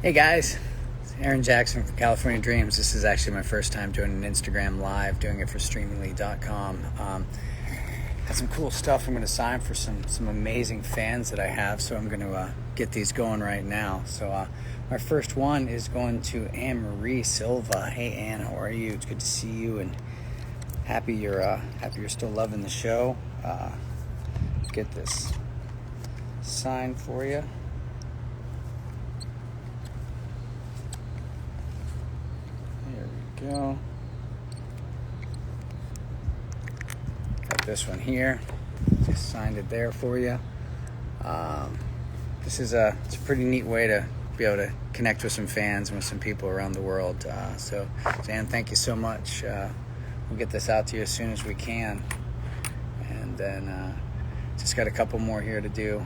Hey guys, it's Aaron Jackson from California Dreams. This is actually my first time doing an Instagram live, doing it for Streamily.com. Got some cool stuff I'm going to sign for some amazing fans that I have, so I'm going to get these going right now. So my first one is going to Anne-Marie Silva. Hey Anne, how are you? It's good to see you, and happy you're still loving the show. Get this signed for you. Go. Got this one here. Just signed it there for you. It's a pretty neat way to be able to connect with some fans and with some people around the world. So Anne, thank you so much. We'll get this out to you as soon as we can. And then just got a couple more here to do.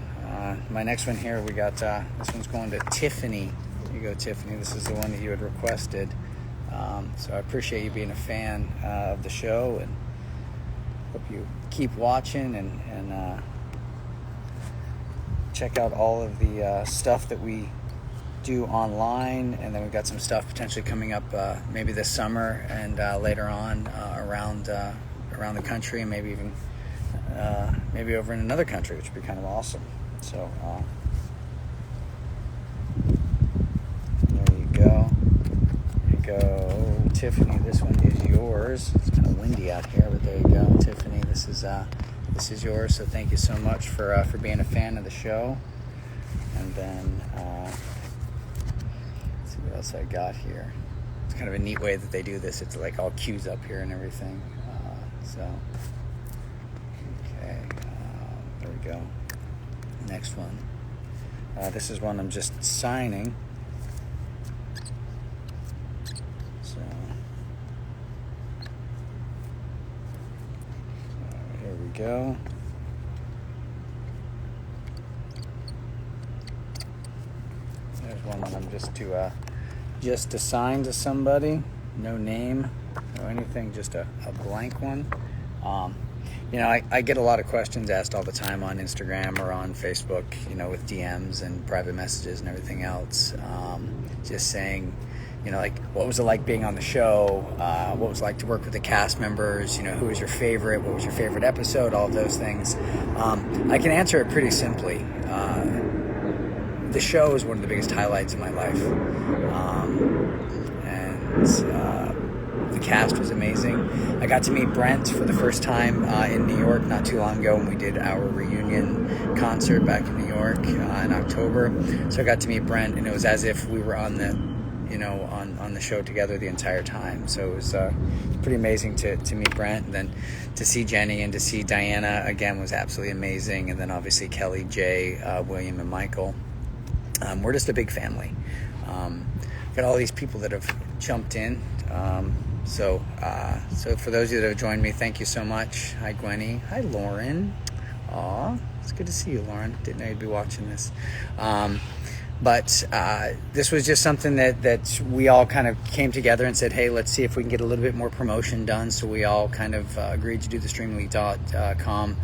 My next one here, we got this one's going to Tiffany. Here you go, Tiffany. This is the one that you had requested. So I appreciate you being a fan of the show, and hope you keep watching and check out all of the stuff that we do online. And then we've got some stuff potentially coming up maybe this summer and later on around the country, and maybe even maybe over in another country, which would be kind of awesome. So there you go. Go, Tiffany. This one is yours. It's kind of windy out here, but there you go, Tiffany. This is yours. So thank you so much for being a fan of the show. And then let's see what else I got here. It's kind of a neat way that they do this. It's like all cues up here and everything. Okay, there we go. Next one. This is one I'm just signing. Go. There's one that I'm just assigned to somebody. No name, no anything, just a blank one. I get a lot of questions asked all the time on Instagram or on Facebook, with DMs and private messages and everything else. Just saying, like, what was it like being on the show? What was it like to work with the cast members? Who was your favorite? What was your favorite episode? All of those things. I can answer it pretty simply. The show is one of the biggest highlights of my life. And the cast was amazing. I got to meet Brent for the first time in New York not too long ago when we did our reunion concert back in New York in October. So I got to meet Brent, and it was as if we were on the show together the entire time. So it was pretty amazing to meet Brent, and then to see Jenny and to see Diana again was absolutely amazing. And then obviously Kelly, Jay, William, and Michael. We're just a big family. Got all these people that have jumped in. So for those of you that have joined me, thank you so much. Hi, Gwenny. Hi, Lauren. Aw, it's good to see you, Lauren. Didn't know you'd be watching this. But this was just something that we all kind of came together and said, hey, let's see if we can get a little bit more promotion done. So we all kind of agreed to do the Streamily.com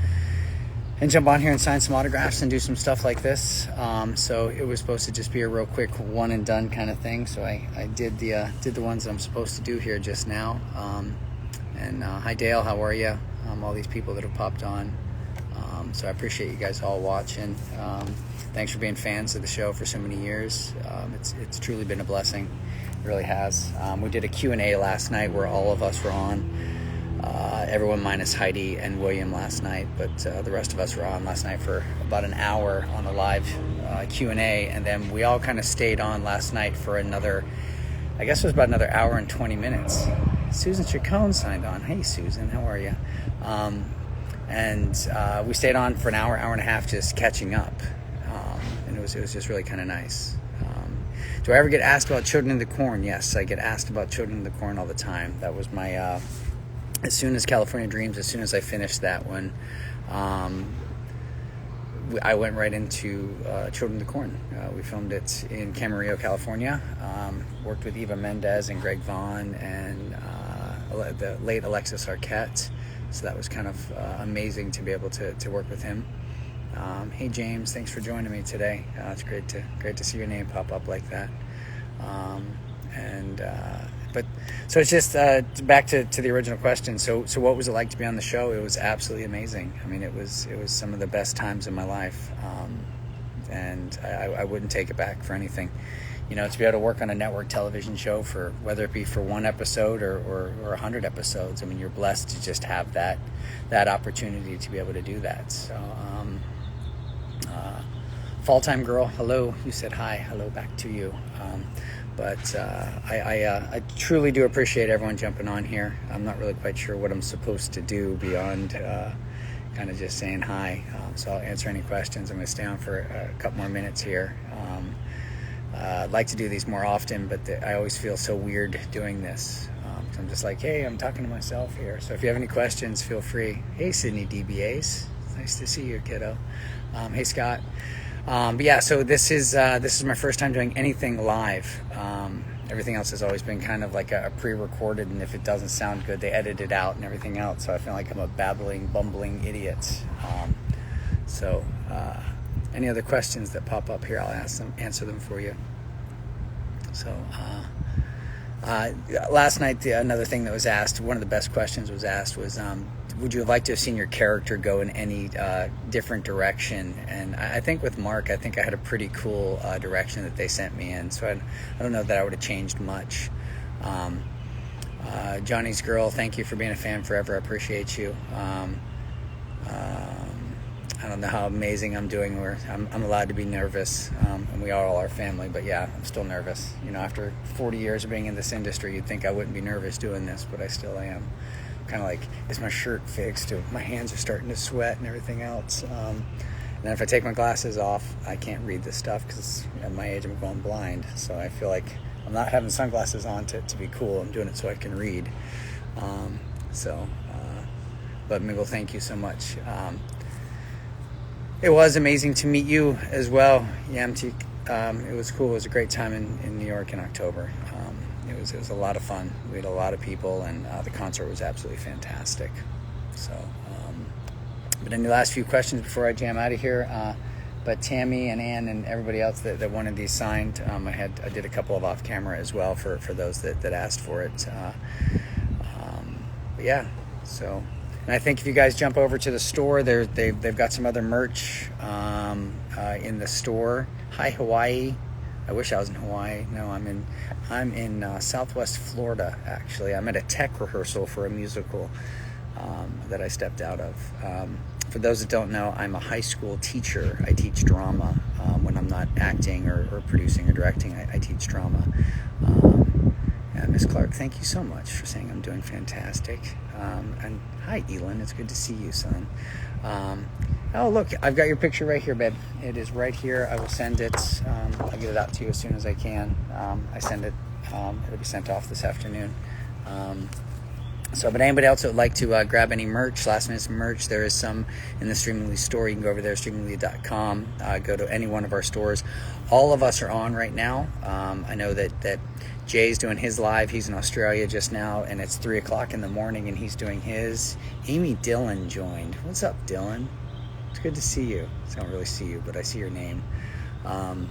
and jump on here and sign some autographs and do some stuff like this. So it was supposed to just be a real quick one and done kind of thing. So I did the ones that I'm supposed to do here just now. Hi, Dale, how are you? All these people that have popped on. So I appreciate you guys all watching. Thanks for being fans of the show for so many years. It's truly been a blessing. It really has. We did a Q&A last night where all of us were on. Everyone minus Heidi and William last night, but the rest of us were on last night for about an hour on a live Q&A, and then we all kind of stayed on last night for another, I guess it was about another hour and 20 minutes. Susan Chacon signed on. Hey, Susan, how are you? And we stayed on for an hour and a half just catching up. And it was just really kind of nice. Do I ever get asked about Children of the Corn? Yes, I get asked about Children of the Corn all the time. That was my, as soon as California Dreams, as soon as I finished that one, I went right into Children of the Corn. We filmed it in Camarillo, California. Worked with Eva Mendes and Greg Vaughn and the late Alexis Arquette. So that was kind of amazing to be able to work with him. Hey James, thanks for joining me today. It's great to see your name pop up like that. But so it's just back to the original question. So what was it like to be on the show? It was absolutely amazing. I mean, it was some of the best times in my life, and I wouldn't take it back for anything. You know, to be able to work on a network television show, for whether it be for one episode or 100 episodes. I mean, you're blessed to just have that opportunity to be able to do that. So, Fall Time Girl, hello. You said hi. Hello back to you. But I truly do appreciate everyone jumping on here. I'm not really quite sure what I'm supposed to do beyond kind of just saying hi. So I'll answer any questions. I'm going to stay on for a couple more minutes here. I'd like to do these more often, but I always feel so weird doing this. So I'm just like, hey, I'm talking to myself here. So if you have any questions, feel free. Hey, Sydney DBAs. Nice to see you, kiddo. Hey, Scott. But yeah, so this is my first time doing anything live. Everything else has always been kind of like a pre-recorded, and if it doesn't sound good, they edit it out and everything else. So I feel like I'm a babbling, bumbling idiot. Any other questions that pop up here, I'll answer them for you. So last night, another thing that was asked, one of the best questions was asked was, would you have liked to have seen your character go in any different direction? And I think with Mark, I think I had a pretty cool direction that they sent me in. So I don't know that I would have changed much. Johnny's Girl, thank you for being a fan forever. I appreciate you. I don't know how amazing I'm doing. I'm allowed to be nervous, and we are all our family. But yeah, I'm still nervous. You know, after 40 years of being in this industry, you'd think I wouldn't be nervous doing this, but I still am. Kind of like, is my shirt fixed? My hands are starting to sweat and everything else. And then if I take my glasses off, I can't read this stuff because at my age I'm going blind. So I feel like I'm not having sunglasses on to be cool. I'm doing it so I can read. But Miguel, thank you so much. It was amazing to meet you as well, Yamtik. It was cool. It was a great time in New York in October. It was a lot of fun. We had a lot of people, and the concert was absolutely fantastic. So, but any last few questions before I jam out of here? But Tammy and Ann and everybody else that wanted these signed, I did a couple of off camera as well for those that asked for it. But yeah, so. And I think if you guys jump over to the store, they've got some other merch in the store. Hi, Hawaii. I wish I was in Hawaii. No, I'm in Southwest Florida, actually. I'm at a tech rehearsal for a musical that I stepped out of. For those that don't know, I'm a high school teacher. I teach drama. When I'm not acting or producing or directing, I teach drama. Miss Clark, thank you so much for saying I'm doing fantastic. And hi, Elon. It's good to see you, son. Oh, look, I've got your picture right here, babe. It is right here. I will send it. I'll get it out to you as soon as I can. I send it. It'll be sent off this afternoon. But anybody else that would like to grab any merch, last minute merch, there is some in the Streamily store. You can go over there, streamily.com. Go to any one of our stores. All of us are on right now. I know that Jay's doing his live. He's in Australia just now, and it's 3 o'clock in the morning, and he's doing his. Amy Dillon joined. What's up, Dylan? It's good to see you. I don't really see you, but I see your name. And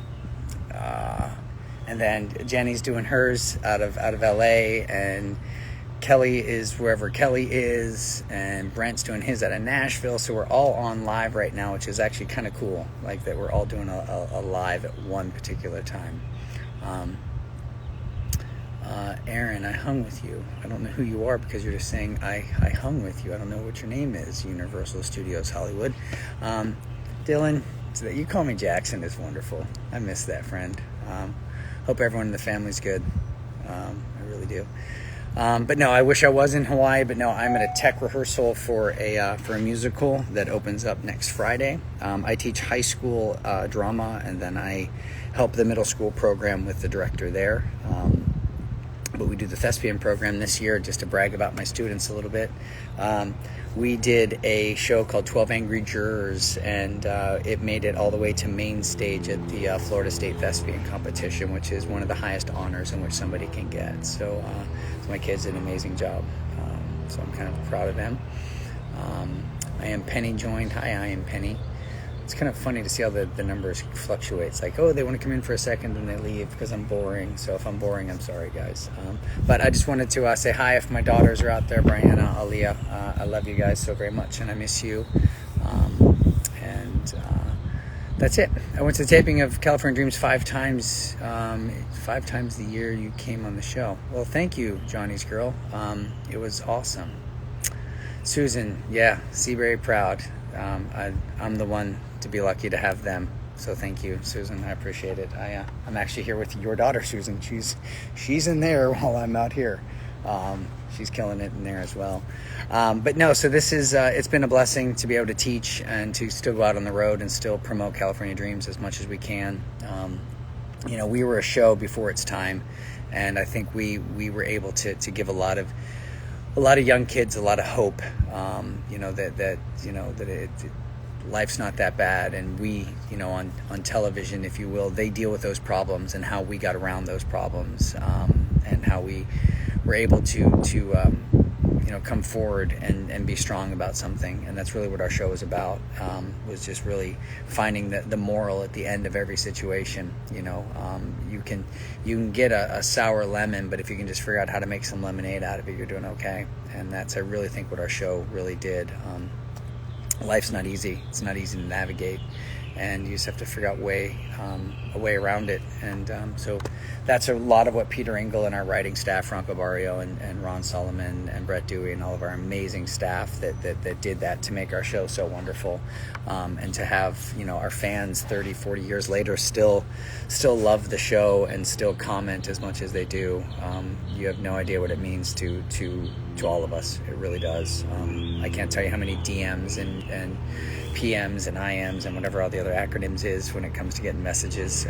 then Jenny's doing hers out of LA, and Kelly is wherever Kelly is, and Brent's doing his out of Nashville. So we're all on live right now, which is actually kind of cool, like that we're all doing a live at one particular time. Aaron, I hung with you. I don't know who you are because you're just saying I hung with you. I don't know what your name is. Universal Studios Hollywood. Dylan, so that you call me Jackson is wonderful. I miss that, friend. Hope everyone in the family's good. I really do. But no, I wish I was in Hawaii, but no, I'm at a tech rehearsal for a musical that opens up next Friday. I teach high school drama, and then I help the middle school program with the director there. But we do the thespian program this year, just to brag about my students a little bit. We did a show called 12 Angry Jurors, and it made it all the way to main stage at the Florida State Thespian Competition, which is one of the highest honors in which somebody can get. So my kids did an amazing job. So I'm kind of proud of them. I am Penny joined. Hi, I am Penny. it's kind of funny to see how the numbers fluctuate. It's like, oh, they want to come in for a second and they leave because I'm boring. So if I'm boring, I'm sorry, guys. But I just wanted to say hi if my daughters are out there, Brianna, Aaliyah. I love you guys so very much, and I miss you. That's it. I went to the taping of California Dreams 5 times. 5 times the year you came on the show. Well, thank you, Johnny's girl. It was awesome. Susan, yeah, Seabury proud. I'm the one to be lucky to have them. So thank you, Susan. I appreciate it. I'm actually here with your daughter, Susan. She's in there while I'm out here. She's killing it in there as well. But no, so this is, it's been a blessing to be able to teach and to still go out on the road and still promote California Dreams as much as we can. We were a show before its time, and I think we were able to give a lot of young kids a lot of hope. Life's not that bad, and we, on television, if you will, they deal with those problems and how we got around those problems, and how we were able to come forward and be strong about something. And that's really what our show was about, was just really finding the moral at the end of every situation. You can get a sour lemon, but if you can just figure out how to make some lemonade out of it, you're doing okay. And that's, I really think, what our show really did. Life's not easy. It's not easy to navigate, and you just have to figure out a way around it. And so that's a lot of what Peter Engel and our writing staff, Franco Barrio and Ron Solomon and Brett Dewey and all of our amazing staff that did that to make our show so wonderful. And to have, our fans 30, 40 years later still love the show and still comment as much as they do. You have no idea what it means to all of us. It really does. I can't tell you how many DMs and PMs and IMs and whatever all the other acronyms is when it comes to getting messages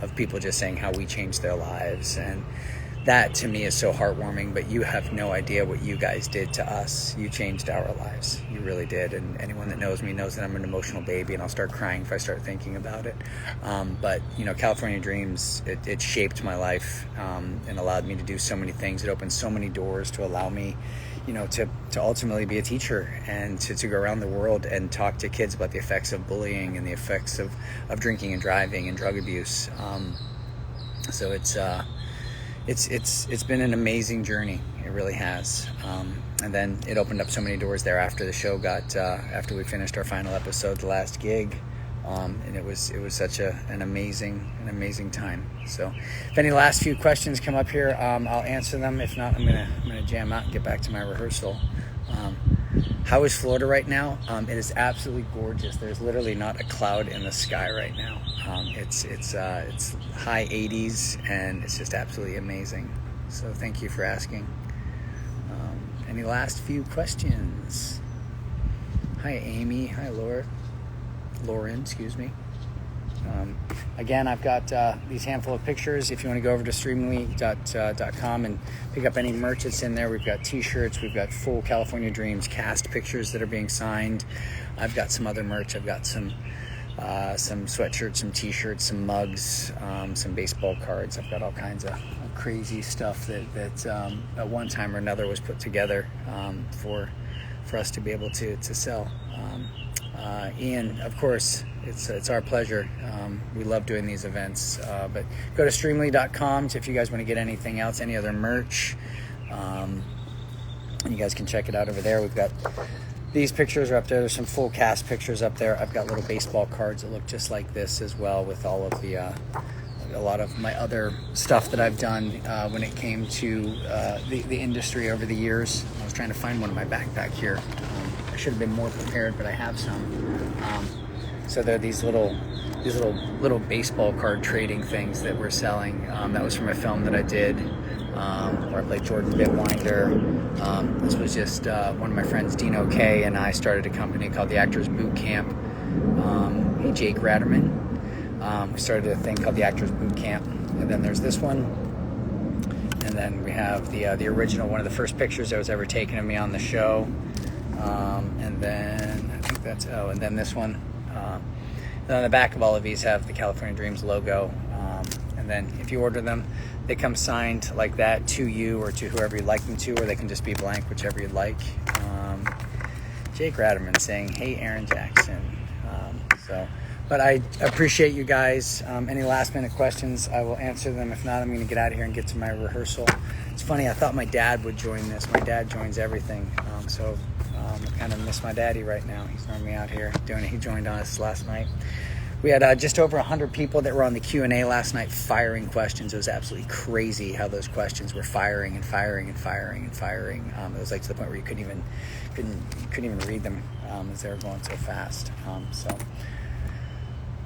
of people just saying how we changed their lives. And that to me is so heartwarming, but you have no idea what you guys did to us. You changed our lives. You really did. And anyone that knows me knows that I'm an emotional baby, and I'll start crying if I start thinking about it. But California Dreams, it shaped my life, and allowed me to do so many things. It opened so many doors to allow me to ultimately be a teacher and to go around the world and talk to kids about the effects of bullying and the effects of drinking and driving and drug abuse. So it's been an amazing journey. It really has. And then it opened up so many doors there after the show after we finished our final episode, the last gig. And it was such an amazing time. So if any last few questions come up here, I'll answer them. If not, I'm gonna jam out and get back to my rehearsal. How is Florida right now? It is absolutely gorgeous. There's literally not a cloud in the sky right now. It's high 80s, and it's just absolutely amazing. So thank you for asking. Any last few questions? Hi, Amy. Hi, Lauren, excuse me. Again, I've got these handful of pictures. If you want to go over to streamily.com and pick up any merch that's in there, we've got t-shirts, we've got full California Dreams cast pictures that are being signed. I've got some other merch. I've got some sweatshirts, some t-shirts, some mugs, some baseball cards. I've got all kinds of crazy stuff that at one time or another was put together for us to be able to sell. Ian, of course, it's our pleasure. We love doing these events. But go to streamily.com if you guys want to get anything else, any other merch. And you guys can check it out over there. We've got these pictures are up there. There's some full cast pictures up there. I've got little baseball cards that look just like this as well, with all of a lot of my other stuff that I've done when it came to the industry over the years. I was trying to find one in my backpack here. I should have been more prepared, but I have some. So there are these little baseball card trading things that we're selling. That was from a film that I did where I played Jordan Bitwinder. This was just one of my friends, Dino K, and I started a company called the Actors Boot Camp. Hey, Jake Ratterman. We started a thing called the Actors Boot Camp. And then there's this one. And then we have the original, one of the first pictures that was ever taken of me on the show. And then I think and then this one. And on the back of all of these have the California Dreams logo. And then if you order them, they come signed like that to you or to whoever you'd like them to, or they can just be blank, whichever you'd like. Jake Ratterman saying, hey, Aaron Jackson. So, but I appreciate you guys. Any last minute questions, I will answer them. If not, I'm going to get out of here and get to my rehearsal. It's funny, I thought my dad would join this. My dad joins everything. I kind of miss my daddy right now. He's normally out here doing it. He joined us last night. We had just over 100 people that were on the Q&A last night firing questions. It was absolutely crazy how those questions were firing and firing and firing and firing. It was like to the point where you couldn't even read them as they were going so fast.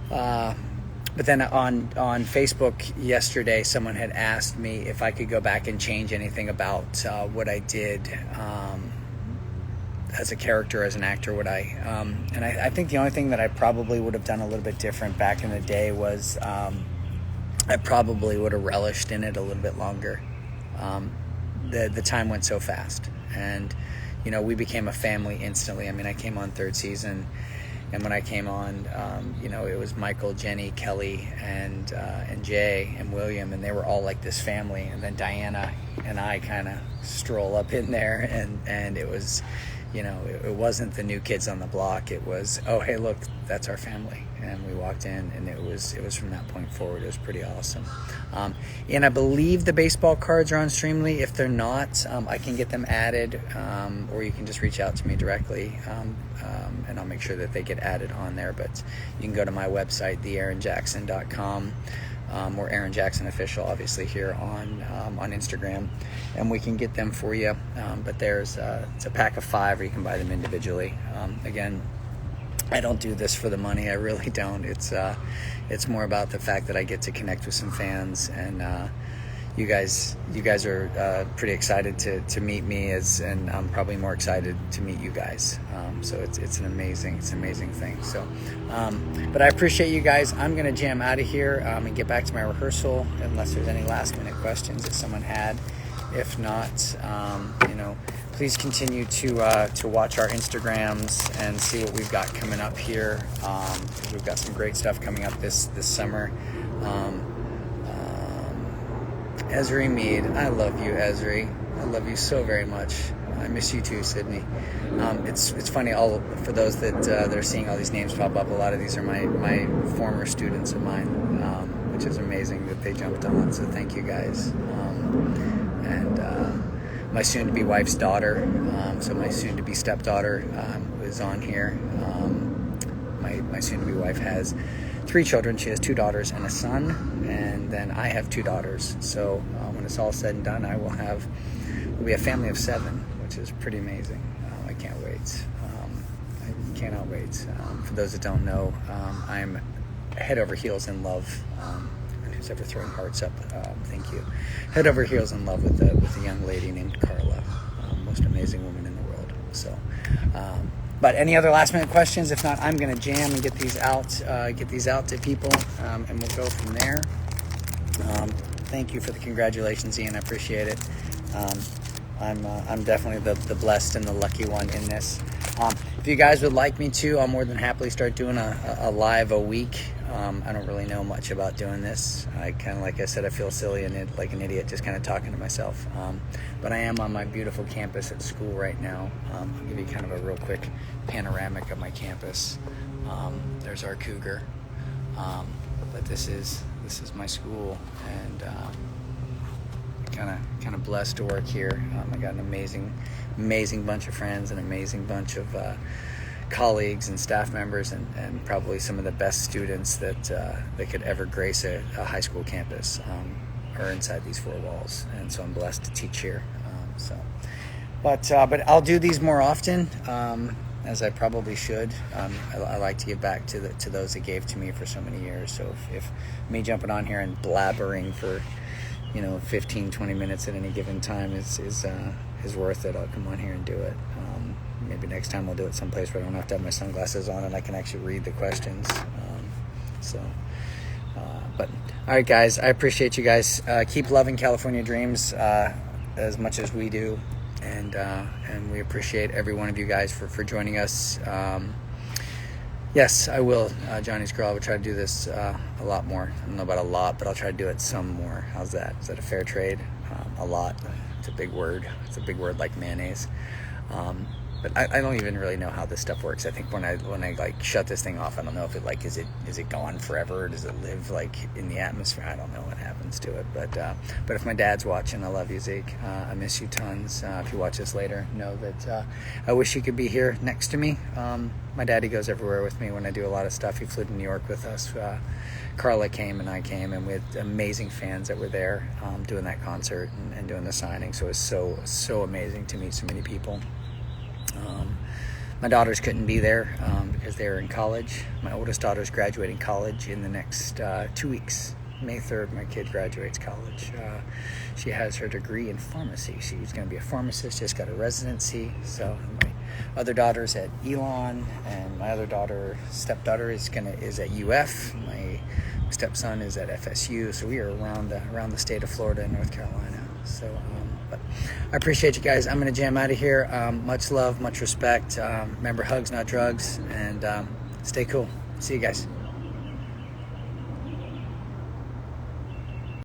But then on Facebook yesterday, someone had asked me if I could go back and change anything about what I did as a character, as an actor, would I? And I think the only thing that I probably would have done a little bit different back in the day was I probably would have relished in it a little bit longer. The time went so fast, and we became a family instantly. I mean, I came on third season, and when I came on, it was Michael, Jenny, Kelly, and Jay and William, and they were all like this family. And then Diana and I kind of stroll up in there, and it was. It wasn't the new kids on the block. It was, oh, hey, look, that's our family. And we walked in, and it was from that point forward. It was pretty awesome. And I believe the baseball cards are on Streamily. If they're not, I can get them added, or you can just reach out to me directly, and I'll make sure that they get added on there. But you can go to my website, theaaronjackson.com. Or Aaron Jackson Official, obviously, here on Instagram, and we can get them for you. But it's a pack of 5, or you can buy them individually. Again, I don't do this for the money. I really don't. It's more about the fact that I get to connect with some fans, and you guys are pretty excited to meet me, and I'm probably more excited to meet you guys. So it's an amazing thing. So, but I appreciate you guys. I'm gonna jam out of here and get back to my rehearsal, unless there's any last minute questions that someone had. If not, please continue to watch our Instagrams and see what we've got coming up here. Because we've got some great stuff coming up this summer. Esri Mead, I love you, Esri. I love you so very much. I miss you too, Sydney. It's funny, for those that are seeing all these names pop up, a lot of these are my former students of mine, which is amazing that they jumped on, so thank you guys. And my soon-to-be wife's daughter, so my soon-to-be stepdaughter is on here. My soon-to-be wife has 3 children. She has 2 daughters and a son, and then I have 2 daughters. So when it's all said and done, we'll be a family of 7, which is pretty amazing. I can't wait. I cannot wait. For those that don't know, I'm head over heels in love. And who's ever throwing hearts up? Thank you. Head over heels in love with a young lady named Carla, most amazing woman in the world. So. But any other last minute questions? If not, I'm going to jam and get these out to people, and we'll go from there. Thank you for the congratulations, Ian. I appreciate it. I'm definitely the blessed and the lucky one in this. If you guys would like me to, I'll more than happily start doing a live a week. I don't really know much about doing this. I kind of, like I said, I feel silly and like an idiot just kind of talking to myself. But I am on my beautiful campus at school right now. I'll give you kind of a real quick panoramic of my campus. There's our cougar. But this is my school, and kind of blessed to work here. I got an amazing bunch of friends, an amazing bunch of colleagues and staff members, and probably some of the best students that could ever grace a high school campus are inside these 4 walls, and so I'm blessed to teach here. But I'll do these more often, as I probably should. I like to give back to those that gave to me for so many years. So if me jumping on here and blabbering for 15-20 minutes at any given time is worth it, I'll come on here and do it. Maybe next time I'll do it someplace where I don't have to have my sunglasses on and I can actually read the questions. But all right, guys, I appreciate you guys. Keep loving California Dreams as much as we do, and we appreciate every one of you guys for joining us. Yes, I will, Johnny's Girl. I will try to do this a lot more. I don't know about a lot, but I'll try to do it some more. How's that? Is that a fair trade? A lot. It's a big word. It's a big word like mayonnaise. But I don't even really know how this stuff works. I think when I like shut this thing off, I don't know if it like is it gone forever, or does it live like in the atmosphere? I don't know what happens to it. But if my dad's watching, I love you, Zeke. I miss you tons. If you watch this later, know that I wish you could be here next to me. My daddy goes everywhere with me when I do a lot of stuff. He flew to New York with us. Carla came and I came, and we had amazing fans that were there doing that concert and doing the signing. So it was so amazing to meet so many people. My daughters couldn't be there because they were in college. My oldest daughter's graduating college in the next 2 weeks. May 3rd, my kid graduates college. She has her degree in pharmacy. She's going to be a pharmacist, just got a residency. So my other daughter's at Elon, and my other stepdaughter is at UF. My stepson is at FSU. So we are around the state of Florida and North Carolina. So, but I appreciate you guys. I'm going to jam out of here. Much love, much respect. Remember, hugs, not drugs, and stay cool. See you guys.